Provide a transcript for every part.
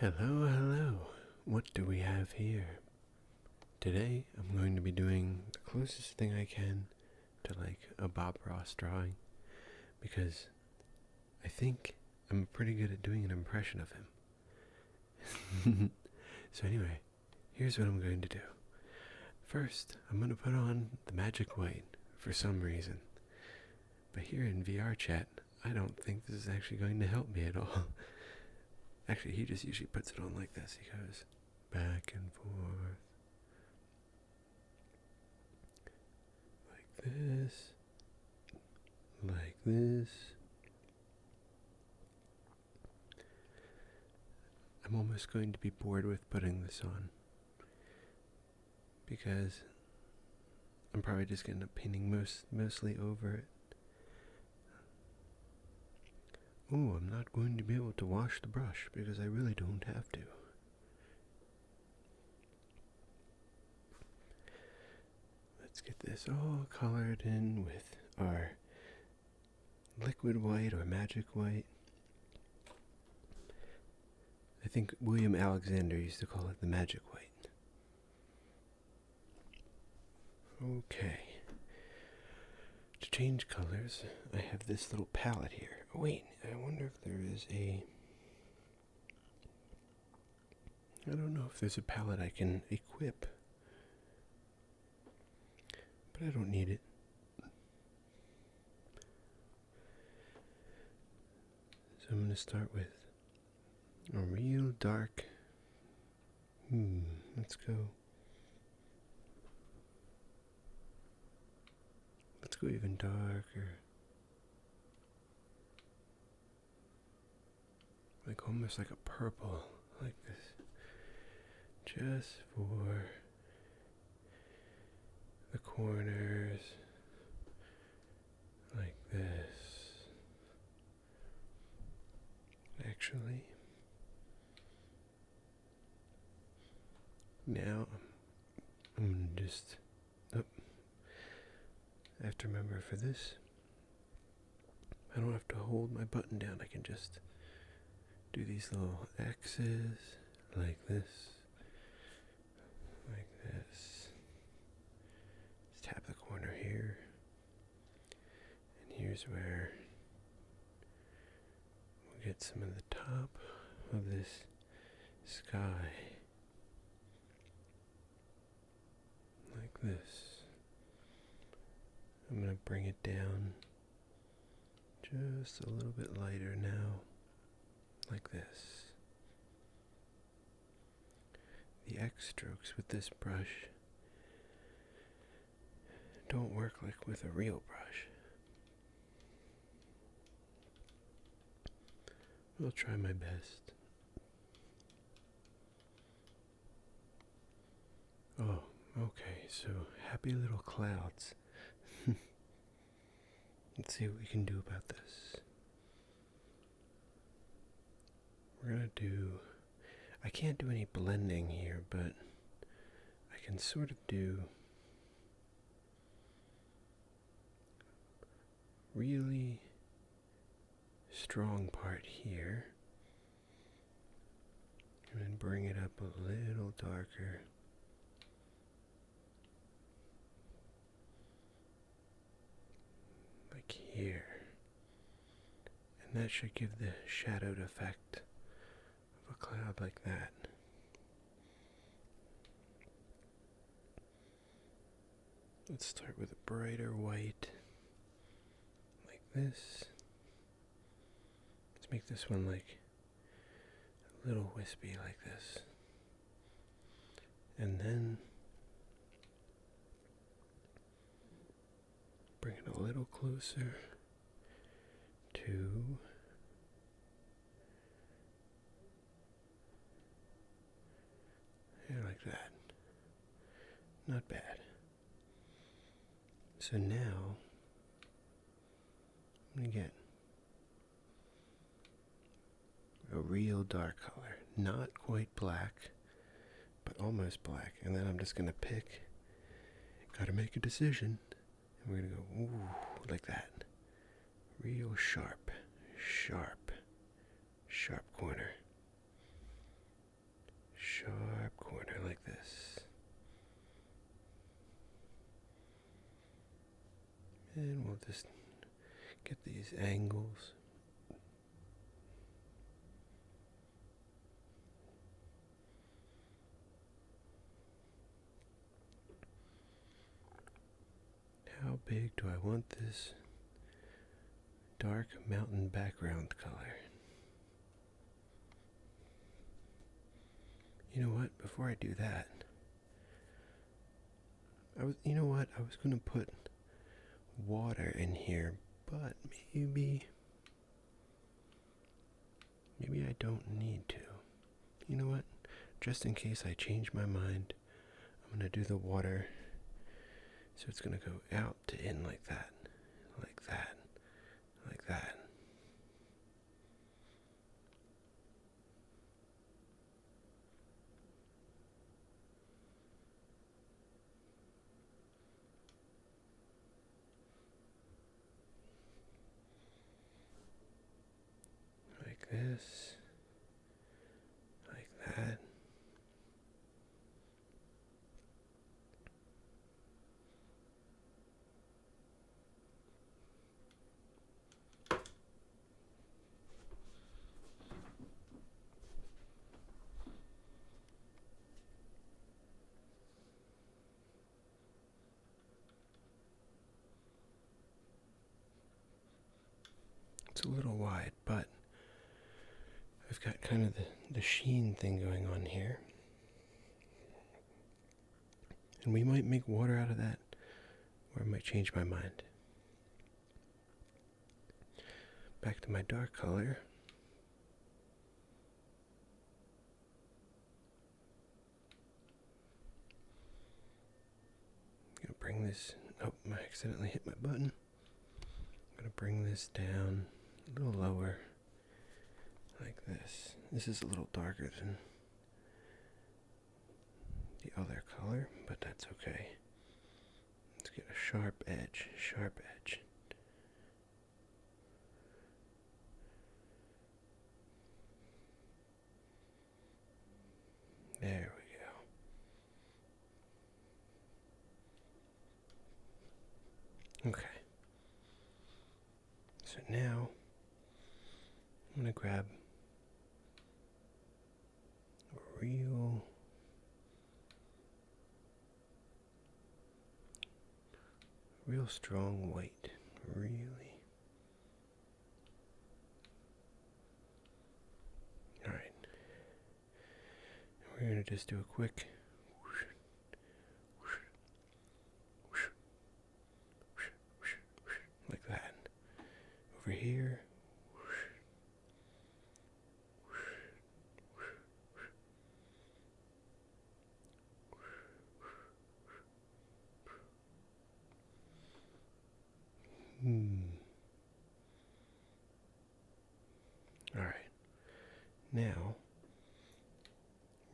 Hello, hello. What do we have here? Today I'm going to be doing the closest thing I can to like a Bob Ross drawing because I think I'm pretty good at doing an impression of him. So anyway, here's what I'm going to do. First, I'm going to put on the magic white for some reason. But here in VR chat, I don't think this is actually going to help me at all. Actually, he just usually puts it on like this. He goes back and forth. Like this. Like this. I'm almost going to be bored with putting this on. Because I'm probably just going to end up painting mostly over it. Oh, I'm not going to be able to wash the brush because I really don't have to. Let's get this all colored in with our liquid white or magic white. I think William Alexander used to call it the magic white. Okay. To change colors, I have this little palette here. Oh, wait, I wonder if there is a... I don't know if there's a palette I can equip. But I don't need it. So I'm going to start with a real dark... let's go... Let's go even darker. Like almost like a purple, like this. Just for the corners, like this. Actually, now I'm gonna just, I have to remember for this, I don't have to hold my button down, I can just do these little X's, like this, like this. Just tap the corner here, and here's where we'll get some of the top of this sky, like this. I'm going to bring it down just a little bit lighter now, like this. The X strokes with this brush don't work like with a real brush. I'll try my best. Oh, okay, so happy little clouds. Let's see what we can do about this. We're gonna do... I can't do any blending here, but I can sort of do really strong part here. And then bring it up a little darker. Like here. And that should give the shadowed effect of a cloud like that. Let's start with a brighter white, like this. Let's make this one like a little wispy like this. And then bring it a little closer to like that. Not bad. So now I'm going to get a real dark color. Not quite black, but almost black. And then I'm just going to pick, gotta make a decision. And we're going to go, ooh, like that. Real sharp, sharp, sharp corner. sharp corner like this. And we'll just get these angles. How big do I want this dark mountain background color? You know what? Before I do that, I was going to put water in here, but maybe I don't need to. You know what? Just in case I change my mind, I'm going to do the water. So it's going to go out to in like that, like that, like that. Like this, like that. It's a little wide, but I've got kind of the sheen thing going on here. And we might make water out of that, or I might change my mind. Back to my dark color. I'm gonna bring this, oh, I accidentally hit my button. I'm gonna bring this down a little lower, like this. This is a little darker than the other color, but that's okay. Let's get a sharp edge, sharp edge. There we go. Okay. So now I'm going to grab a real strong white. Really. Alright. We're going to just do a quick whoosh, whoosh, whoosh, whoosh, whoosh, whoosh, like that. Over here. Alright. Now,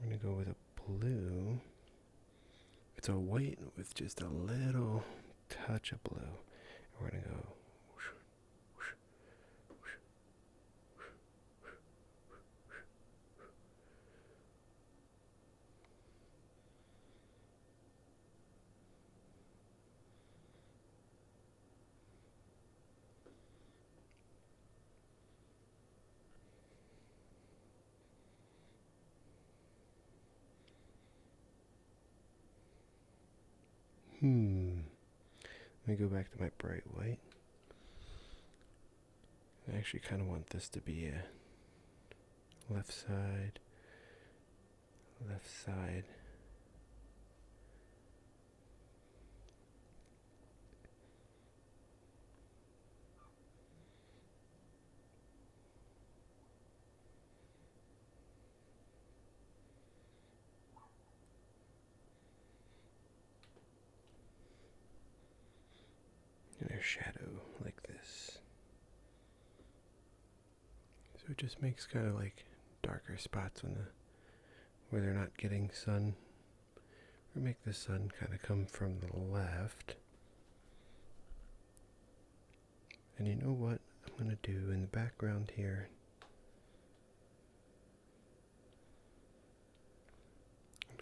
we're going to go with a blue. It's a white with just a little touch of blue. And we're going to go whoosh, whoosh, whoosh, Let me go back to my bright white. I actually kind of want this to be a left side, left side. And a shadow like this. So it just makes kind of like darker spots on where they're not getting sun. Or make the sun kind of come from the left. And you know what I'm going to do in the background here?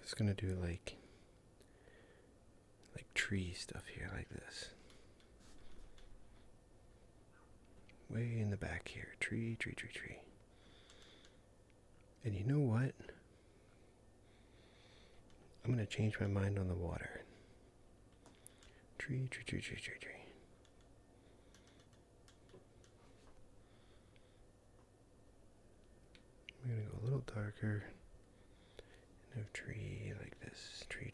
just gonna do like tree stuff here, like this. Way in the back here, tree. And you know what? I'm gonna change my mind on the water. Tree. I'm gonna go a little darker. And have tree like this. Tree.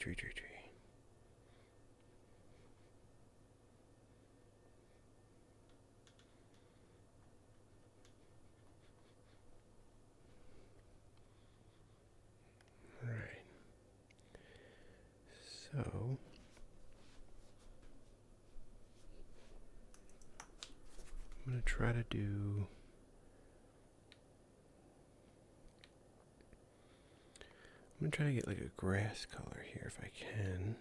Alright. So I'm gonna try to do I'm gonna try to get like a grass color here if I can.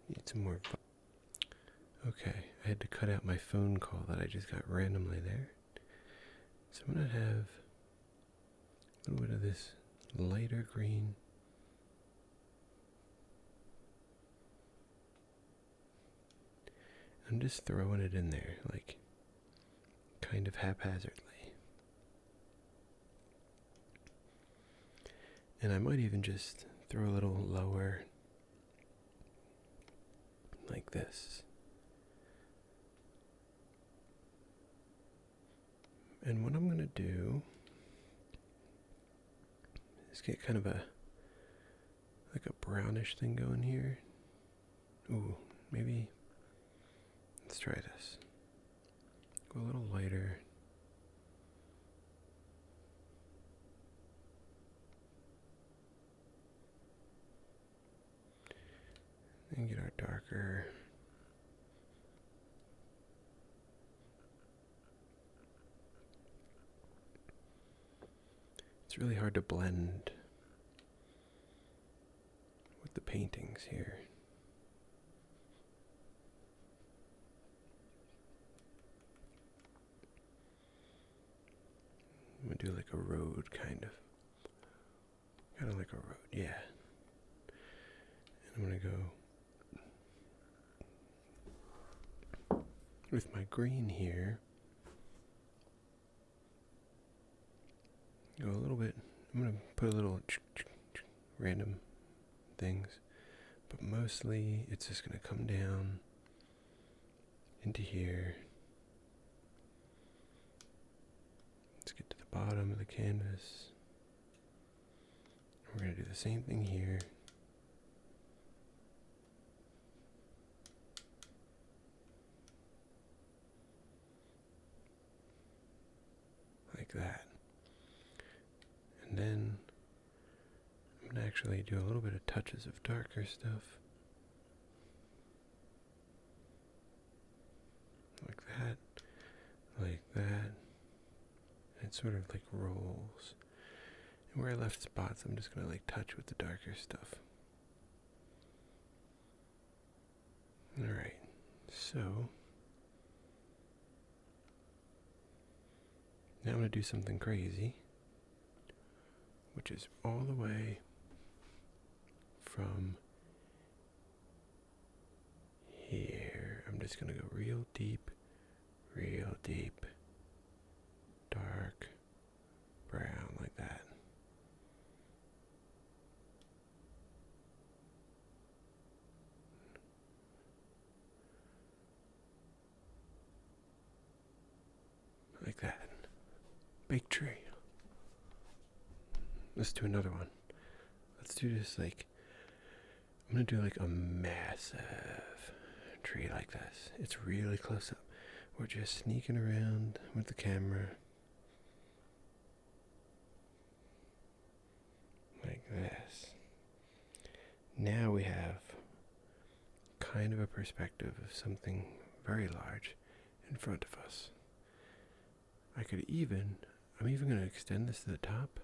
Need some more. Okay, I had to cut out my phone call that I just got randomly there. So I'm gonna have a little bit of this lighter green. I'm just throwing it in there, like kind of haphazardly. And I might even just throw a little lower, like this. And what I'm going to do is get kind of like a brownish thing going here. Ooh, maybe, let's try this. Go a little lighter. And get our darker. It's really hard to blend with the paintings here. I'm gonna do like a road kind of like a road, yeah. And I'm gonna go with my green here. Go a little bit. I'm gonna put a little random things, but mostly it's just gonna come down into here. Let's get to the bottom of the canvas. We're gonna do the same thing here. Like that. And then I'm going to actually do a little bit of touches of darker stuff. Like that. Like that. And it sort of like rolls. And where I left spots, I'm just going to like touch with the darker stuff. Alright. So now I'm going to do something crazy, which is all the way from here. I'm just going to go real deep, dark brown, like that. Like that. Big tree. Let's do another one. Let's do this like, I'm going to do like a massive tree like this. It's really close up. We're just sneaking around with the camera. Like this. Now we have kind of a perspective of something very large in front of us. I'm even going to extend this to the top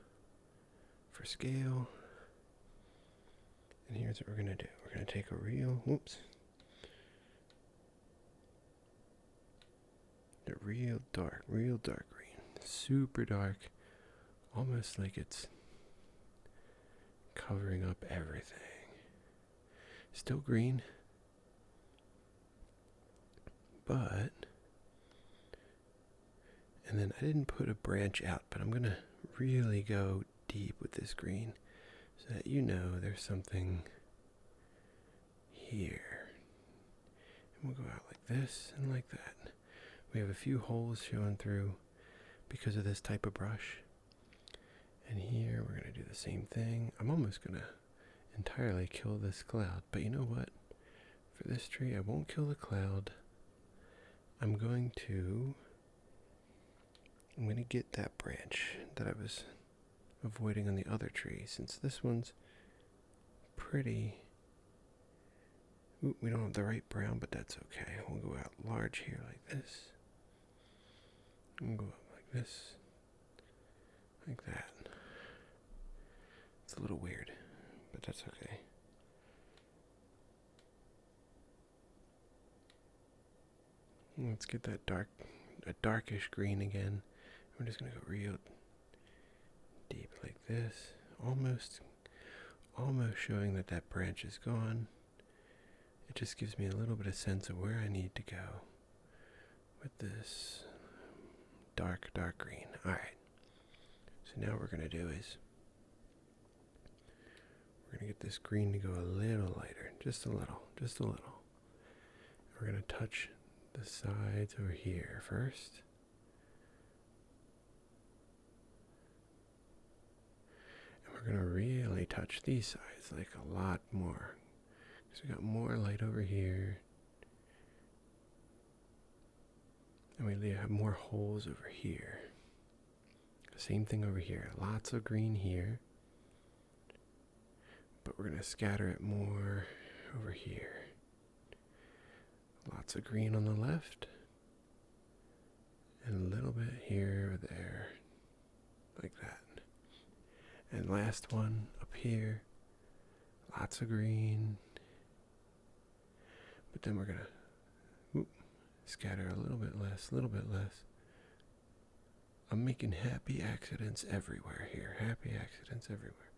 for scale. And here's what we're going to do. We're going to take a real dark green. Super dark. Almost like it's covering up everything. Still green, but, and then I didn't put a branch out, but I'm gonna really go deep with this green so that you know there's something here. And we'll go out like this and like that. We have a few holes showing through because of this type of brush. And here we're going to do the same thing. I'm almost going to entirely kill this cloud. But you know what? For this tree, I won't kill the cloud. I'm going to get that branch that I was avoiding on the other tree. Since this one's pretty... Ooh, we don't have the right brown, but that's okay. We'll go out large here like this. And go up like this. Like that. It's a little weird, but that's okay. Let's get that darkish green again. We're just gonna go real deep like this. Almost showing that branch is gone. It just gives me a little bit of sense of where I need to go with this dark green. Alright. So now what we're going to do is we're going to get this green to go a little lighter. Just a little. We're going to touch the sides over here first. And we're going to really touch these sides like a lot more. So we got more light over here. And we have more holes over here. Same thing over here. Lots of green here. But we're going to scatter it more over here. Lots of green on the left. And a little bit here or there. Like that. And last one up here. Lots of green. But then we're going to scatter a little bit less. I'm making happy accidents everywhere here. Happy accidents everywhere.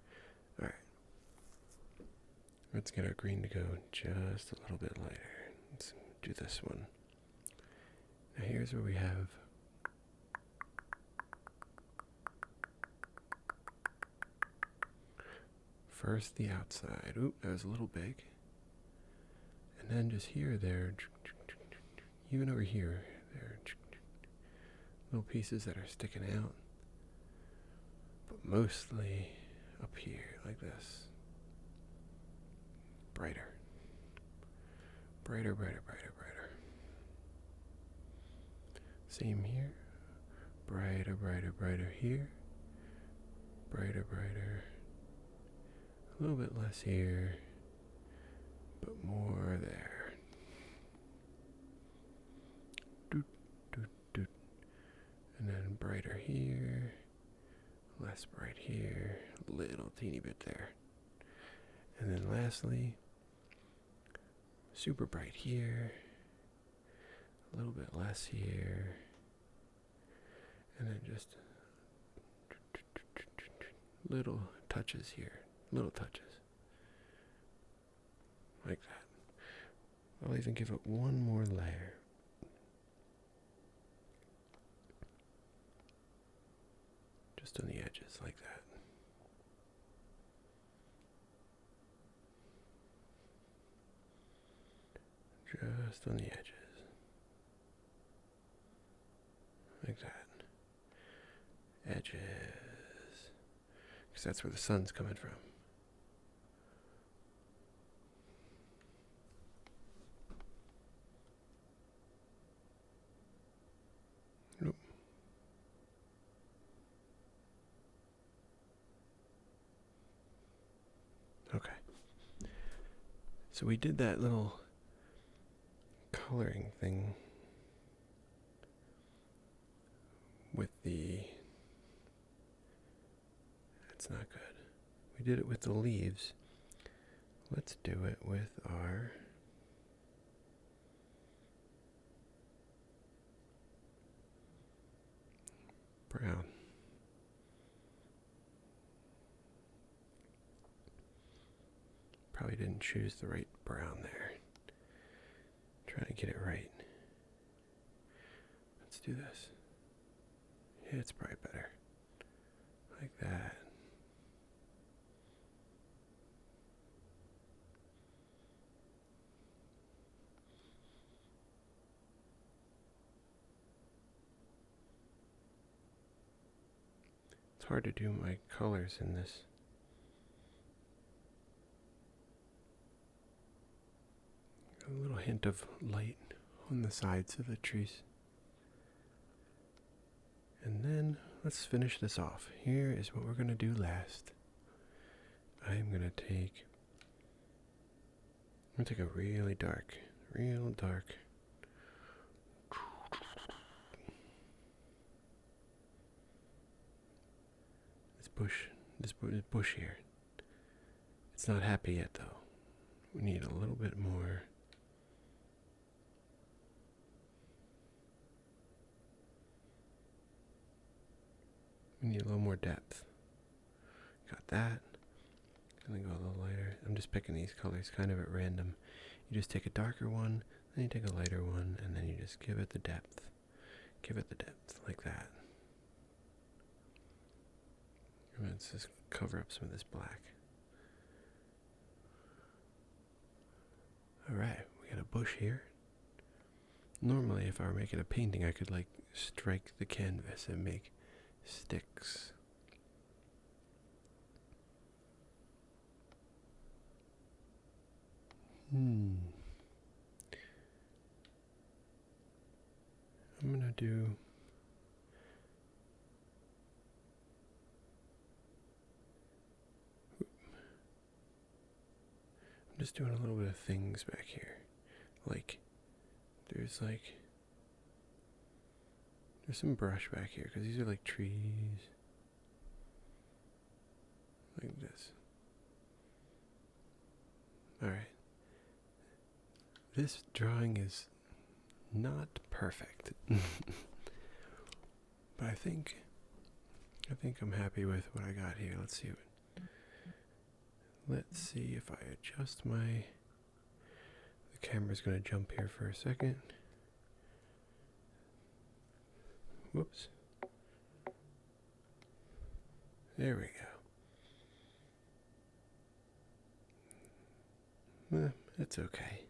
Alright. Let's get our green to go just a little bit lighter. Let's do this one. Now here's where we have first the outside. Oop, that was a little big. And then just here, there, even over here, there, little pieces that are sticking out. But mostly up here, like this. Brighter. Brighter. Same here. Brighter here. Brighter. A little bit less here. But more there. Doot. And then brighter here. Less bright here. Little teeny bit there. And then lastly, super bright here. A little bit less here. And then just little touches here. Little touches. Like that. I'll even give it one more layer. Just on the edges, like that. Just on the edges. Like that. Edges. Because that's where the sun's coming from. Nope. Okay. So we did that little coloring thing with the... That's not good. We did it with the leaves. Let's do it with our... brown. Probably didn't choose the right brown there. Trying to get it right. Let's do this. Yeah, it's probably better. Like that. It's hard to do my colors in this. A little hint of light on the sides of the trees. And then let's finish this off. Here is what we're going to do last. I'm going to take a really dark, real dark. This bush here. It's not happy yet though. We need a little bit more. We need a little more depth. Got that. Gonna go a little lighter. I'm just picking these colors kind of at random. You just take a darker one, then you take a lighter one, and then you just give it the depth. Give it the depth, like that. Let's just cover up some of this black. Alright, we got a bush here. Normally, if I were making a painting, I could like strike the canvas and make sticks. I'm gonna do I'm just doing a little bit of things back here. Like there's some brush back here because these are like trees. Like this. Alright. This drawing is not perfect. But I think I'm happy with what I got here. Let's see if I adjust the camera's gonna jump here for a second. Whoops. There we go. It's okay.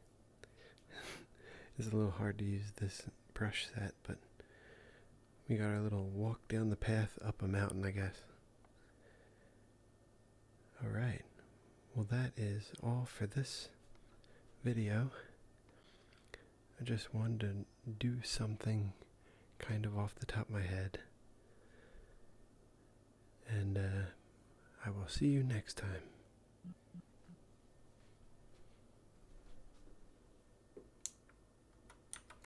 It's a little hard to use this brush set, but we got our little walk down the path up a mountain, I guess. Alright. Well, that is all for this video. I just wanted to do something kind of off the top of my head. And I will see you next time.